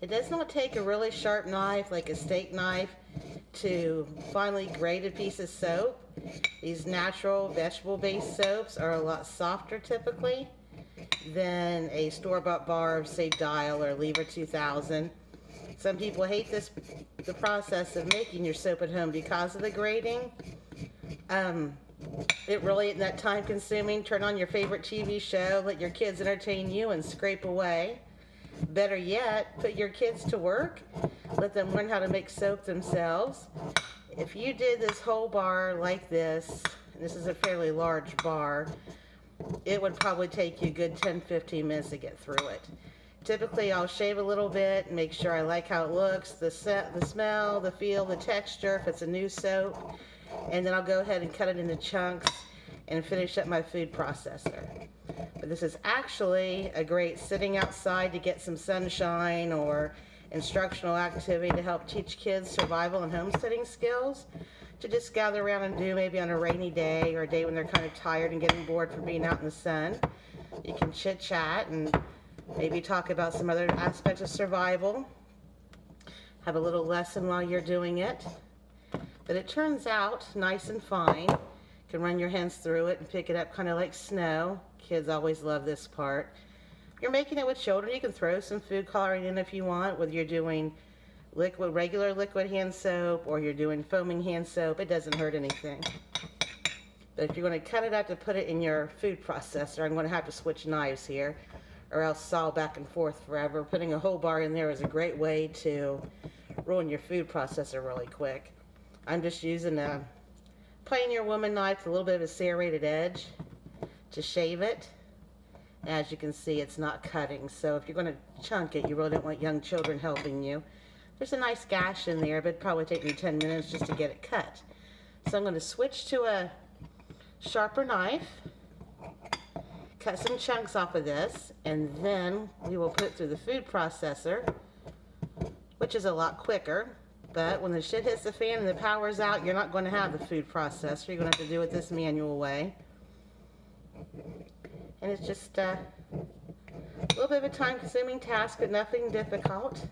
It does not take a really sharp knife like a steak knife to finely grate a piece of soap. These natural vegetable-based soaps are a lot softer typically than a store-bought bar of, say, Dial or Lever 2000. Some people hate the process of making your soap at home because of the grating. It really isn't that time consuming. Turn on your favorite TV show, let your kids entertain you, and scrape away. Better yet, put your kids to work. Let them learn how to make soap themselves. If you did this whole bar like this, and this is a fairly large bar, it would probably take you a good 10-15 minutes to get through it. Typically, I'll shave a little bit, make sure I like how it looks, the smell, the feel, the texture, if it's a new soap, and then I'll go ahead and cut it into chunks and finish up my food processor. But this is actually a great sitting outside to get some sunshine or instructional activity to help teach kids survival and homesteading skills, to just gather around and do maybe on a rainy day or a day when they're kind of tired and getting bored from being out in the sun. You can chit chat and maybe talk about some other aspects of survival. Have a little lesson while you're doing it. But it turns out nice and fine. You can run your hands through it and pick it up kind of like snow. Kids always love this part. If you're making it with children, you can throw some food coloring in if you want, whether you're doing regular liquid hand soap or you're doing foaming hand soap. It doesn't hurt anything. But if you're going to cut it out to put it in your food processor, I'm going to have to switch knives here, or else saw back and forth forever. Putting a whole bar in there is a great way to ruin your food processor really quick. I'm just using a Pioneer Woman knife with a little bit of a serrated edge to shave it. As you can see, it's not cutting, so if you're going to chunk it, you really don't want young children helping you. There's a nice gash in there, but it'd probably take me 10 minutes just to get it cut. So I'm going to switch to a sharper knife, cut some chunks off of this, and then we will put it through the food processor, which is a lot quicker. But when the shit hits the fan and the power's out, you're not going to have the food processor. You're going to have to do it this manual way. And it's just a little bit of a time-consuming task, but nothing difficult.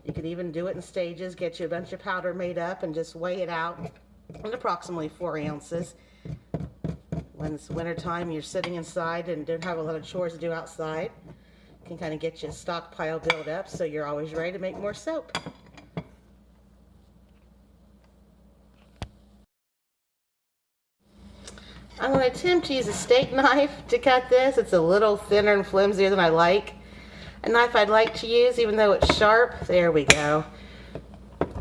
You can even do it in stages, get you a bunch of powder made up and just weigh it out in approximately 4 ounces. When it's wintertime, you're sitting inside and don't have a lot of chores to do outside, you can kind of get your stockpile built up so you're always ready to make more soap. I'm going to attempt to use a steak knife to cut this. It's a little thinner and flimsier than I like. A knife I'd like to use, even though it's sharp. There we go.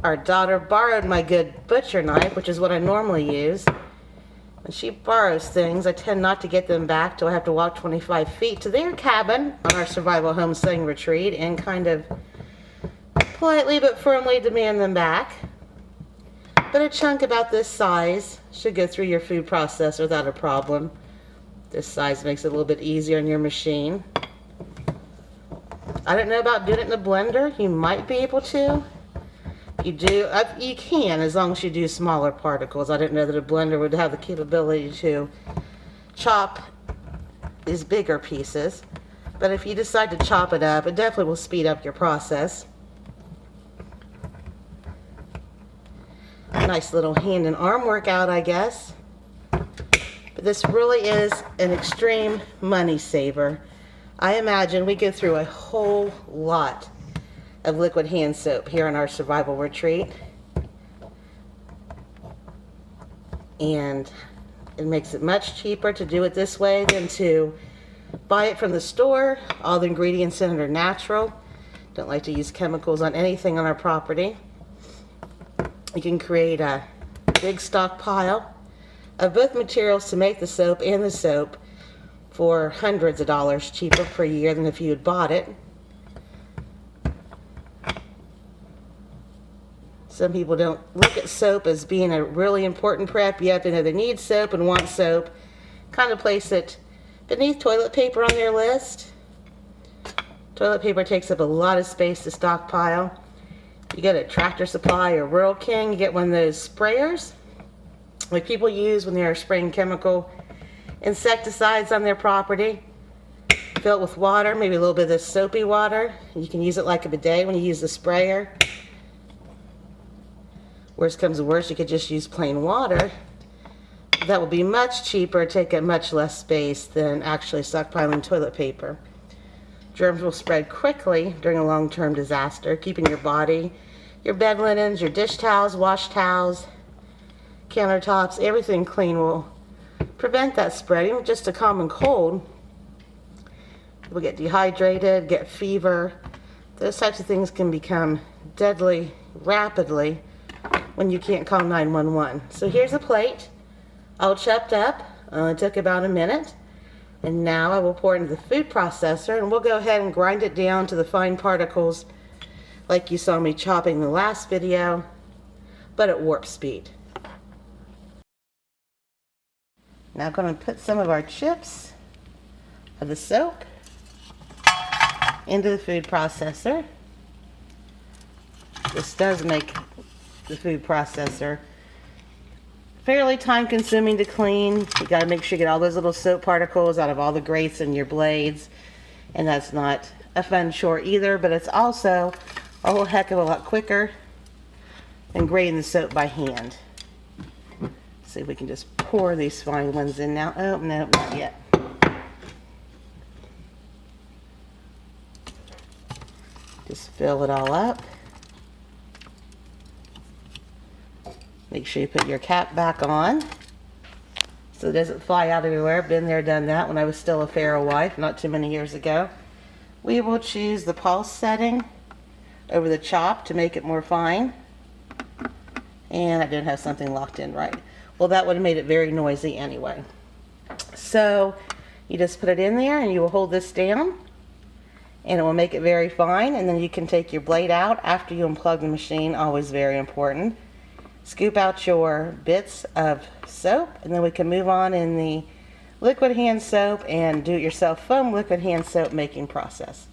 Our daughter borrowed my good butcher knife, which is what I normally use. When she borrows things, I tend not to get them back till I have to walk 25 feet to their cabin on our survival homesteading retreat and kind of politely but firmly demand them back. But a chunk about this size should go through your food processor without a problem. This size makes it a little bit easier on your machine. I don't know about doing it in a blender. You might be able to. You can, as long as you do smaller particles. I didn't know that a blender would have the capability to chop these bigger pieces. But if you decide to chop it up, it definitely will speed up your process. Nice little hand and arm workout, I guess. But this really is an extreme money saver. I imagine we go through a whole lot of liquid hand soap here on our survival retreat. And it makes it much cheaper to do it this way than to buy it from the store. All the ingredients in it are natural. Don't like to use chemicals on anything on our property. You can create a big stockpile of both materials to make the soap and the soap for hundreds of dollars cheaper per year than if you had bought it. Some people don't look at soap as being a really important prep. You have to know they need soap and want soap. Kind of place it beneath toilet paper on their list. Toilet paper takes up a lot of space to stockpile. You get a Tractor Supply or Rural King, you get one of those sprayers like people use when they're spraying chemical insecticides on their property. Fill it with water, maybe a little bit of this soapy water. You can use it like a bidet when you use the sprayer. Worst comes to worst, you could just use plain water. That will be much cheaper, take up much less space than actually stockpiling toilet paper. Germs will spread quickly during a long-term disaster, keeping your body, your bed linens, your dish towels, wash towels, countertops, everything clean will prevent that spreading. Just a common cold. People get dehydrated, get fever. Those types of things can become deadly rapidly when you can't call 911. So here's a plate, all chopped up. It took about a minute. And now I will pour it into the food processor, and we'll go ahead and grind it down to the fine particles like you saw me chopping in the last video, but at warp speed. Now I'm going to put some of our chips of the soap into the food processor. This does make the food processor fairly time consuming to clean. You got to make sure you get all those little soap particles out of all the grates in your blades, and that's not a fun chore either, but it's also a whole heck of a lot quicker than grating the soap by hand. See if we can just pour these fine ones in now. Oh, no, not yet. Just fill it all up. Make sure you put your cap back on so it doesn't fly out everywhere. Been there, done that when I was still a Pharaoh wife not too many years ago. We will choose the pulse setting over the chop to make it more fine. And I didn't have something locked in right. Well, that would have made it very noisy anyway. So you just put it in there and you will hold this down and it will make it very fine, and then you can take your blade out after you unplug the machine, always very important. Scoop out your bits of soap, and then we can move on in the liquid hand soap and do-it-yourself foam liquid hand soap making process.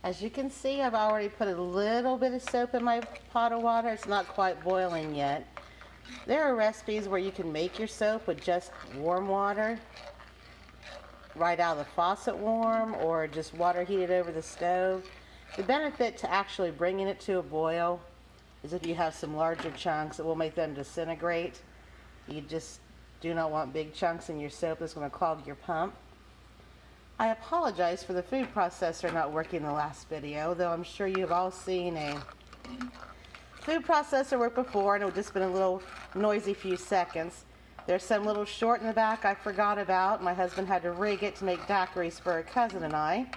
As you can see, I've already put a little bit of soap in my pot of water. It's not quite boiling yet. There are recipes where you can make your soap with just warm water, right out of the faucet warm, or just water heated over the stove. The benefit to actually bringing it to a boil is if you have some larger chunks, it will make them disintegrate. You just do not want big chunks in your soap that's going to clog your pump. I apologize for the food processor not working in the last video, though I'm sure you've all seen a food processor work before, and it would just been a little noisy few seconds. There's some little short in the back I forgot about. My husband had to rig it to make daiquiris for a cousin and I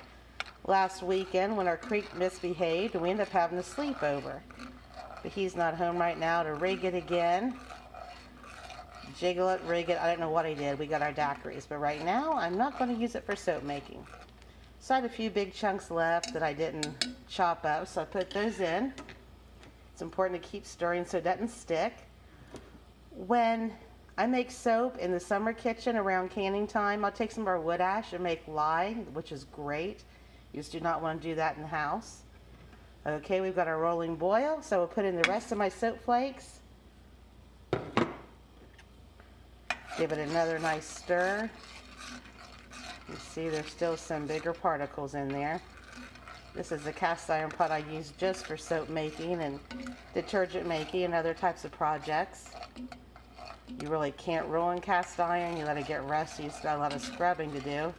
last weekend when our creek misbehaved, and we ended up having a sleepover. But he's not home right now to rig it again. Jiggle it, rig it, I don't know what he did. We got our daiquiris, but right now I'm not going to use it for soap making. So I had a few big chunks left that I didn't chop up, so I put those in. It's important to keep stirring so it doesn't stick. When I make soap in the summer kitchen around canning time, I'll take some of our wood ash and make lye, which is great. You just do not want to do that in the house. Okay, we've got our rolling boil, so we'll put in the rest of my soap flakes. Give it another nice stir. You see there's still some bigger particles in there. This is the cast iron pot I use just for soap making and detergent making and other types of projects. You really can't ruin cast iron. You let it get rusty. You still got a lot of scrubbing to do.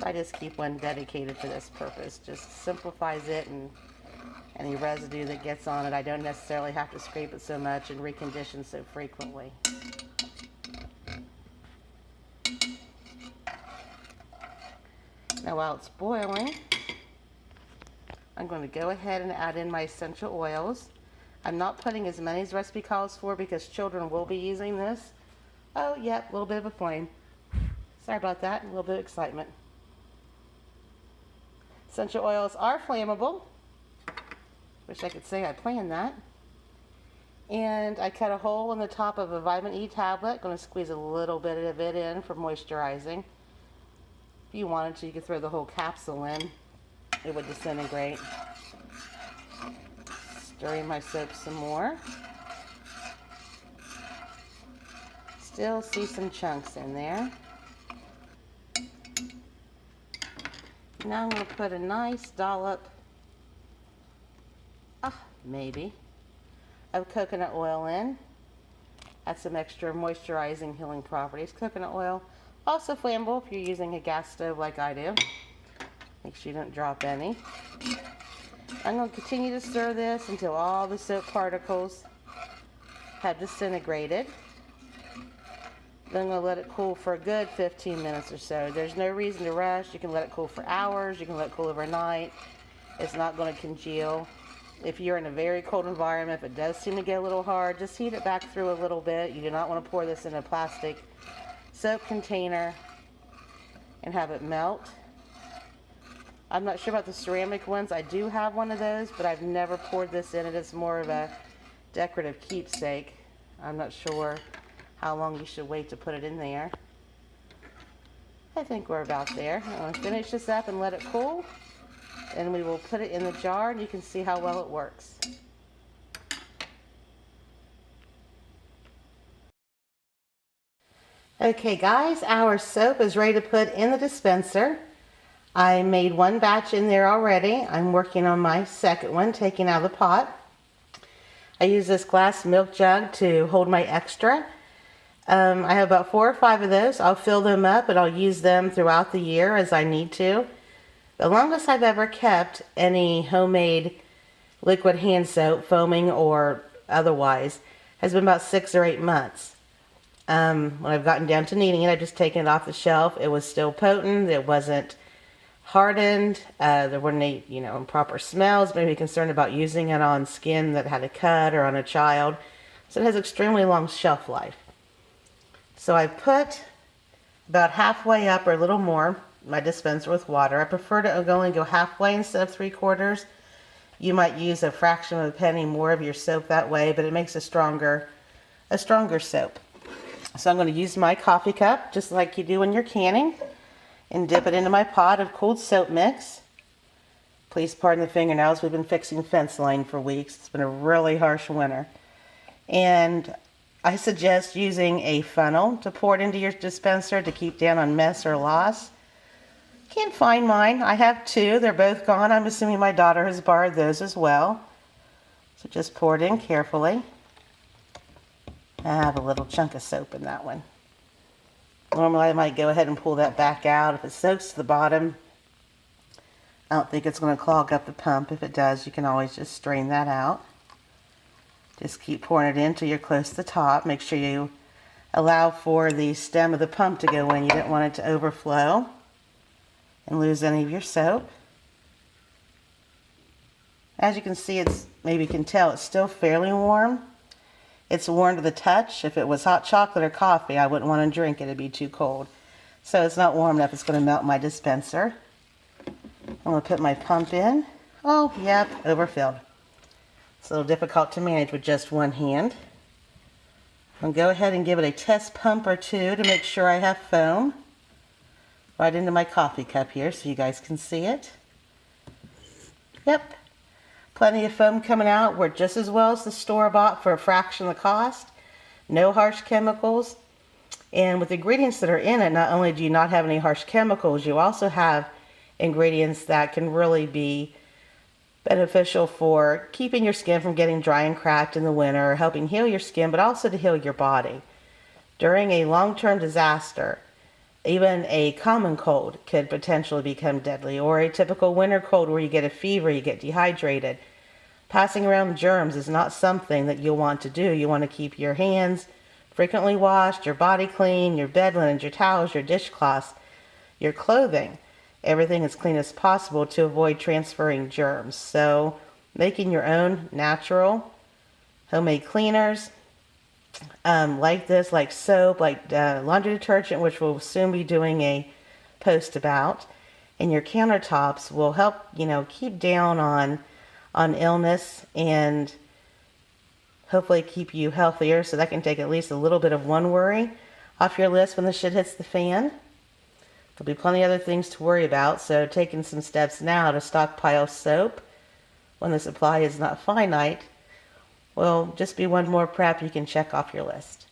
I just keep one dedicated for this purpose. Just simplifies it, and any residue that gets on it, I don't necessarily have to scrape it so much and recondition so frequently. Now while it's boiling, I'm going to go ahead and add in my essential oils. I'm not putting as many as the recipe calls for because children will be using this. Oh, yep, a little bit of a flame. Sorry about that, a little bit of excitement. Essential oils are flammable. Wish I could say I planned that. And I cut a hole in the top of a vitamin E tablet. Going to squeeze a little bit of it in for moisturizing. If you wanted to, you could throw the whole capsule in. It would disintegrate. Stirring my soap some more. Still see some chunks in there. Now I'm going to put a nice dollop, maybe, of coconut oil in. Add some extra moisturizing, healing properties. Coconut oil, also flammable if you're using a gas stove like I do. Make sure you don't drop any. I'm going to continue to stir this until all the soap particles have disintegrated. Then I'm going to let it cool for a good 15 minutes or so. There's no reason to rush. You can let it cool for hours. You can let it cool overnight. It's not going to congeal. If you're in a very cold environment, if it does seem to get a little hard, just heat it back through a little bit. You do not want to pour this in a plastic soap container and have it melt. I'm not sure about the ceramic ones. I do have one of those, but I've never poured this in. It is more of a decorative keepsake. I'm not sure how long you should wait to put it in there. I think we're about there. I'm going to finish this up and let it cool. And we will put it in the jar and you can see how well it works. Okay guys, our soap is ready to put in the dispenser. I made one batch in there already. I'm working on my second one, taking out of the pot. I use this glass milk jug to hold my extra. I have about 4 or 5 of those. I'll fill them up and I'll use them throughout the year as I need to. The longest I've ever kept any homemade liquid hand soap, foaming or otherwise, has been about 6 or 8 months. When I've gotten down to needing it, I've just taken it off the shelf. It was still potent. It wasn't hardened. There weren't any, improper smells. Maybe concerned about using it on skin that had a cut or on a child. So it has extremely long shelf life. So I put about halfway up or a little more my dispenser with water. I prefer to only go halfway instead of 3/4. You might use a fraction of a penny more of your soap that way, but it makes a stronger soap. So I'm going to use my coffee cup, just like you do when you're canning, and dip it into my pot of cooled soap mix. Please pardon the fingernails. We've been fixing fence line for weeks. It's been a really harsh winter. And I suggest using a funnel to pour it into your dispenser to keep down on mess or loss. Can't find mine. I have 2. They're both gone. I'm assuming my daughter has borrowed those as well. So just pour it in carefully. I have a little chunk of soap in that one. Normally I might go ahead and pull that back out. If it soaks to the bottom, I don't think it's going to clog up the pump. If it does, you can always just strain that out. Just keep pouring it in till you're close to the top. Make sure you allow for the stem of the pump to go in. You don't want it to overflow and lose any of your soap. As you can see, maybe you can tell it's still fairly warm. It's warm to the touch. If it was hot chocolate or coffee, I wouldn't want to drink it. It'd be too cold. So it's not warm enough. It's going to melt my dispenser. I'm going to put my pump in. Oh, yep, overfilled. It's a little difficult to manage with just one hand. I'll go ahead and give it a test pump or 2 to make sure I have foam. Right into my coffee cup here so you guys can see it. Yep. Plenty of foam coming out. Work just as well as the store-bought for a fraction of the cost. No harsh chemicals. And with the ingredients that are in it, not only do you not have any harsh chemicals, you also have ingredients that can really be beneficial for keeping your skin from getting dry and cracked in the winter, helping heal your skin, but also to heal your body. During a long-term disaster, even a common cold could potentially become deadly, or a typical winter cold where you get a fever, you get dehydrated. Passing around germs is not something that you'll want to do. You want to keep your hands frequently washed, your body clean, your bed linens, your towels, your dishcloths, your clothing, everything as clean as possible to avoid transferring germs. So making your own natural homemade cleaners, like this, like soap, like laundry detergent, which we'll soon be doing a post about, and your countertops will help, keep down on illness and hopefully keep you healthier, so that can take at least a little bit of one worry off your list when the shit hits the fan. There'll be plenty of other things to worry about, so taking some steps now to stockpile soap when the supply is not finite will just be one more prep you can check off your list.